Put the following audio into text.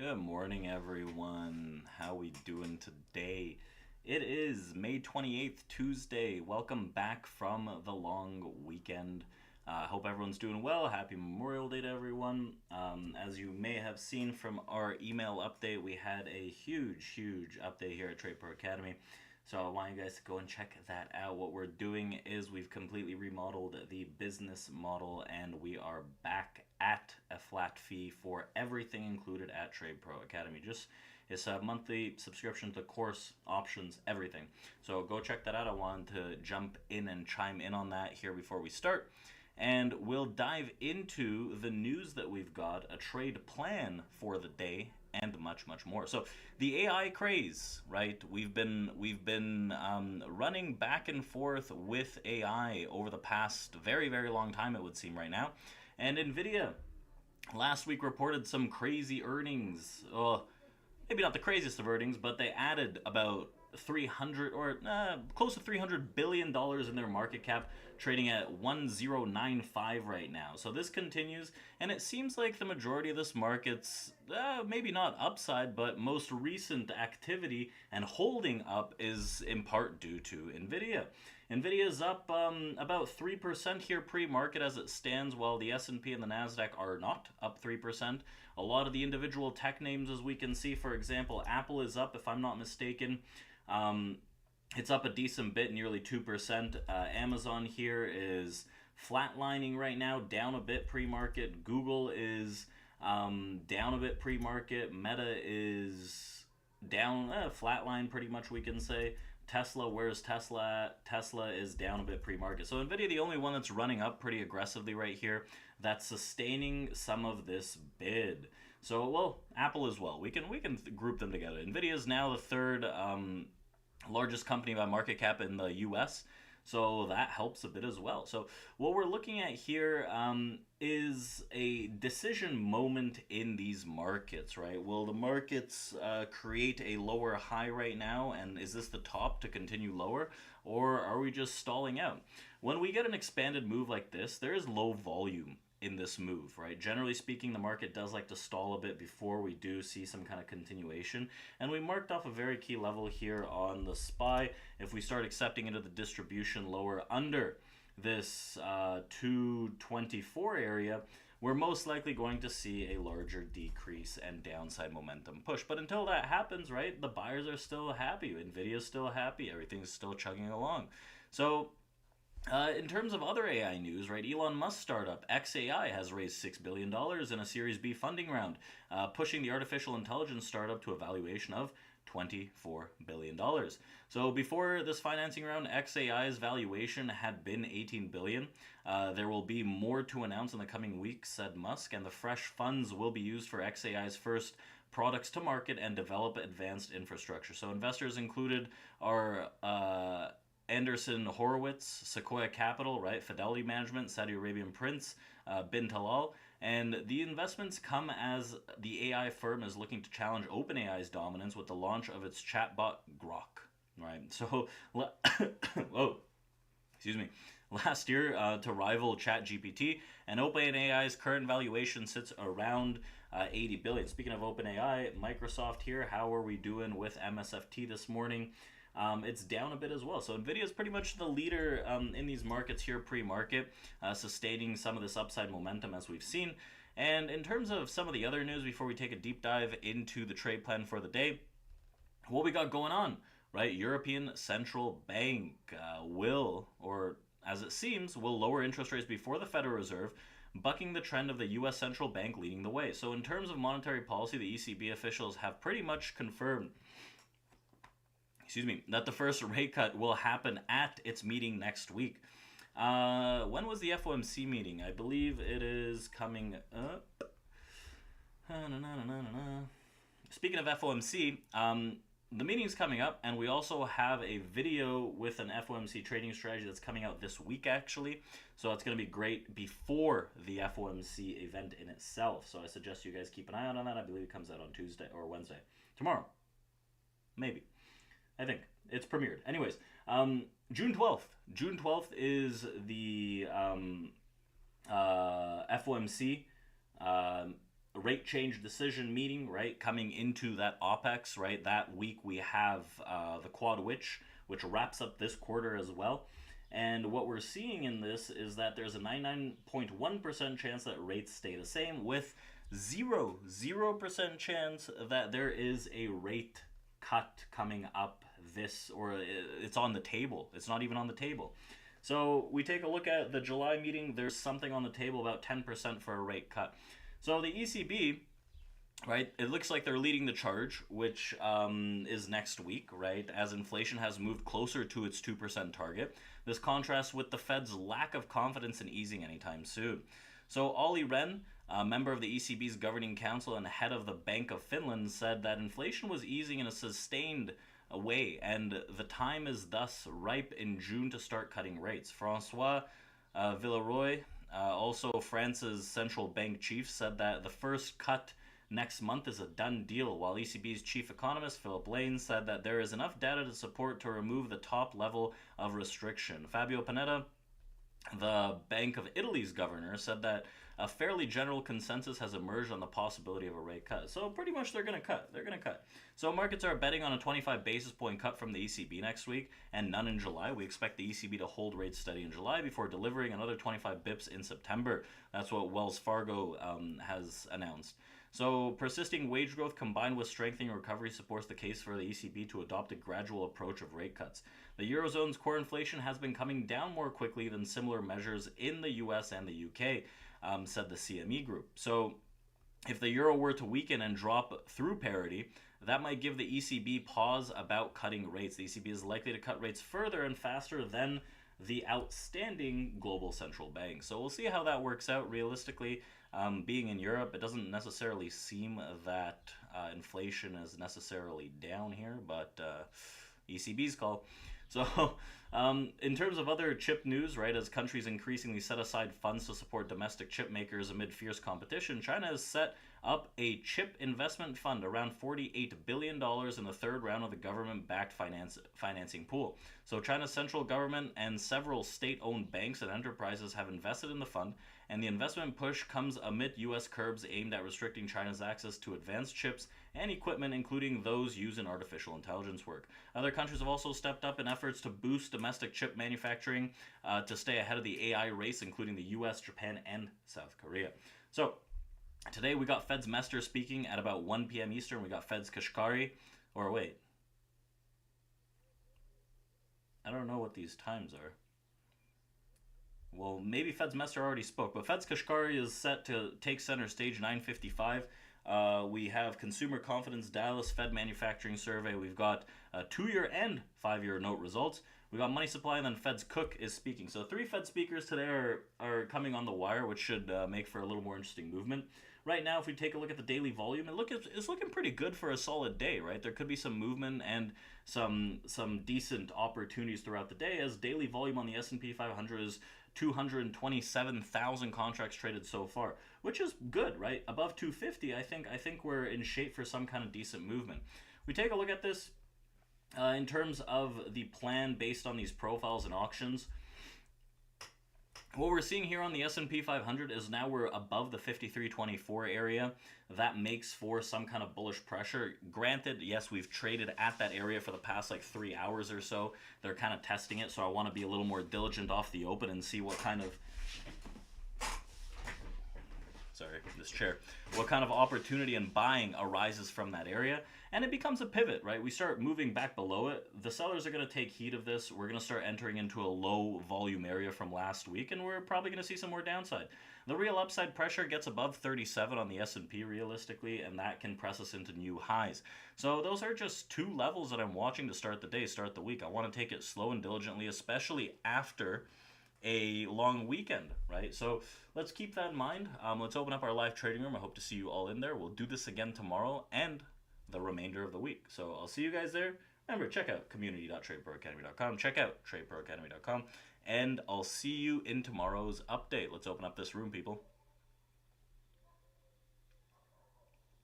Good morning, everyone. How we doing today? It is May 28th, Tuesday. Welcome back from the long weekend. Hope everyone's doing well. Happy Memorial Day to everyone. As you may have seen from our email update, we had a huge update here at TRADEPRO Academy. So I want you guys to go and check that out. What we're doing is we've completely remodeled the business model and we are back at a flat fee for everything included at TRADEPRO Academy. It's a monthly subscription to course, options, everything. So go check that out. I wanted to jump in and chime in on that here before we start. And we'll dive into the news that we've got, a trade plan for the day, and much more. So the AI craze, right? We've been running back and forth with AI over the past very long time, it would seem right now. And Nvidia last week reported some crazy earnings. Maybe not the craziest of earnings, but they added about 300 or close to $300 billion in their market cap, trading at 1095 right now. So this continues, and it seems like the majority of this market's maybe not upside, but most recent activity and holding up is in part due to Nvidia. Nvidia is up about 3% here pre-market as it stands, while the S&P and the Nasdaq are not up 3%. A lot of the individual tech names, as we can see, for example, Apple is up, if I'm not mistaken. It's up a decent bit, nearly 2%. Amazon here is flatlining right now, down a bit pre-market. Google is down a bit pre-market. Meta is down, flatline pretty much, we can say. Tesla, where's Tesla at? Tesla is down a bit pre-market. So Nvidia, the only one that's running up pretty aggressively right here, that's sustaining some of this bid. So, well, Apple as well. We can group them together. Nvidia is now the third largest company by market cap in the US, so that helps a bit as well. So what we're looking at here is a decision moment in these markets, right? Will the markets create a lower high right now, and is this the top to continue lower, or are we just stalling out? When we get an expanded move like this, there is low volume in this move, right? Generally speaking, the market does like to stall a bit before we do see some kind of continuation, and we marked off a very key level here on the SPY. If we start accepting into the distribution lower under this 224 area, we're most likely going to see a larger decrease and downside momentum push. But until that happens, right, the buyers are still happy, Nvidia's still happy, everything's still chugging along. So in terms of other AI news, right, Elon Musk startup XAI has raised $6 billion in a Series B funding round, pushing the artificial intelligence startup to a valuation of $24 billion. So before this financing round, XAI's valuation had been $18 billion. There will be more to announce in the coming weeks, said Musk, and the fresh funds will be used for XAI's first products to market and develop advanced infrastructure. So investors included are Anderson Horowitz, Sequoia Capital, right, Fidelity Management, Saudi Arabian Prince, Bin Talal, and the investments come as the AI firm is looking to challenge OpenAI's dominance with the launch of its chatbot Grok, right? So, whoa, excuse me. Last year, to rival ChatGPT, and OpenAI's current valuation sits around 80 billion. Speaking of OpenAI, Microsoft here, how are we doing with MSFT this morning? It's down a bit as well. So Nvidia is pretty much the leader in these markets here pre-market, sustaining some of this upside momentum as we've seen. And in terms of some of the other news, before we take a deep dive into the trade plan for the day, what we got going on, right? European Central Bank will, or as it seems, will lower interest rates before the Federal Reserve, bucking the trend of the U.S. Central Bank leading the way. So in terms of monetary policy, the ECB officials have pretty much confirmed that the first rate cut will happen at its meeting next week. When was the FOMC meeting? I believe it is coming up. Speaking of FOMC, the meeting's coming up, and we also have a video with an FOMC trading strategy that's coming out this week, actually. So it's going to be great before the FOMC event in itself. So I suggest you guys keep an eye out on that. I believe it comes out on Tuesday or Wednesday. Tomorrow. Maybe. I think it's premiered. Anyways, June 12th. June 12th is the FOMC rate change decision meeting, right, coming into that OPEX, right? That week we have the Quad which wraps up this quarter as well. And what we're seeing in this is that there's a 99.1% chance that rates stay the same, with 0% chance that there is a rate cut coming up or it's on the table. It's not even on the table. So we take a look at the July meeting. There's something on the table, about 10% for a rate cut. So the ECB, right, it looks like they're leading the charge, which is next week, right, as inflation has moved closer to its 2% target. This contrasts with the Fed's lack of confidence in easing anytime soon. So Olli Rehn, a member of the ECB's governing council and head of the Bank of Finland, said that inflation was easing in a sustained way, and the time is thus ripe in June to start cutting rates. Francois Villeroy, also France's central bank chief, said that the first cut next month is a done deal, while ECB's chief economist Philip Lane said that there is enough data to support to remove the top level of restriction. Fabio Panetta, the Bank of Italy's governor, said that a fairly general consensus has emerged on the possibility of a rate cut. So pretty much they're going to cut. They're going to cut. So markets are betting on a 25 basis point cut from the ECB next week and none in July. We expect the ECB to hold rates steady in July before delivering another 25 bips in September. That's what Wells Fargo has announced. So persisting wage growth combined with strengthening recovery supports the case for the ECB to adopt a gradual approach of rate cuts. The Eurozone's core inflation has been coming down more quickly than similar measures in the US and the UK, said the CME group. So if the euro were to weaken and drop through parity, that might give the ECB pause about cutting rates. The ECB is likely to cut rates further and faster than the outstanding global central banks. So we'll see how that works out realistically. Being in Europe, it doesn't necessarily seem that inflation is necessarily down here, but ECB's call. So in terms of other chip news, right, as countries increasingly set aside funds to support domestic chip makers amid fierce competition, China has set up a chip investment fund around $48 billion in the third round of the government-backed financing pool. So China's central government and several state-owned banks and enterprises have invested in the fund, and the investment push comes amid U.S. curbs aimed at restricting China's access to advanced chips and equipment, including those used in artificial intelligence work. Other countries have also stepped up in efforts to boost domestic chip manufacturing to stay ahead of the AI race, including the U.S., Japan, and South Korea. So today we got Fed's Mester speaking at about 1 p.m. Eastern. We got Fed's Kashkari, or wait, I don't know what these times are. Well, maybe Fed's Mester already spoke, but Fed's Kashkari is set to take center stage 9:55. We have consumer confidence, Dallas Fed manufacturing survey. We've got 2-year and 5-year note results. We got money supply, and then Fed's Cook is speaking. So 3 Fed speakers today are coming on the wire, which should make for a little more interesting movement. Right now, if we take a look at the daily volume, it's looking pretty good for a solid day, right? There could be some movement and some decent opportunities throughout the day, as daily volume on the S&P 500 is 227,000 contracts traded so far, which is good, right? Above 250, I think we're in shape for some kind of decent movement. We take a look at this in terms of the plan based on these profiles and auctions. What we're seeing here on the S&P 500 is now we're above the 5324 area. That makes for some kind of bullish pressure. Granted, yes, we've traded at that area for the past like 3 hours or so. They're kind of testing it, so I want to be a little more diligent off the open and see what kind of what kind of opportunity and buying arises from that area, and it becomes a pivot, right? We start moving back below it. The sellers are going to take heed of this. We're going to start entering into a low volume area from last week, and we're probably going to see some more downside. The real upside pressure gets above 37 on the S&P realistically, and that can press us into new highs. So those are just 2 levels that I'm watching to start the day, start the week. I want to take it slow and diligently, especially after a long weekend, right? So let's keep that in mind. Let's open up our live trading room. I hope to see you all in there. We'll do this again tomorrow and the remainder of the week. So I'll see you guys there. Remember, check out community.tradeproacademy.com. Check out tradeproacademy.com. And I'll see you in tomorrow's update. Let's open up this room, people.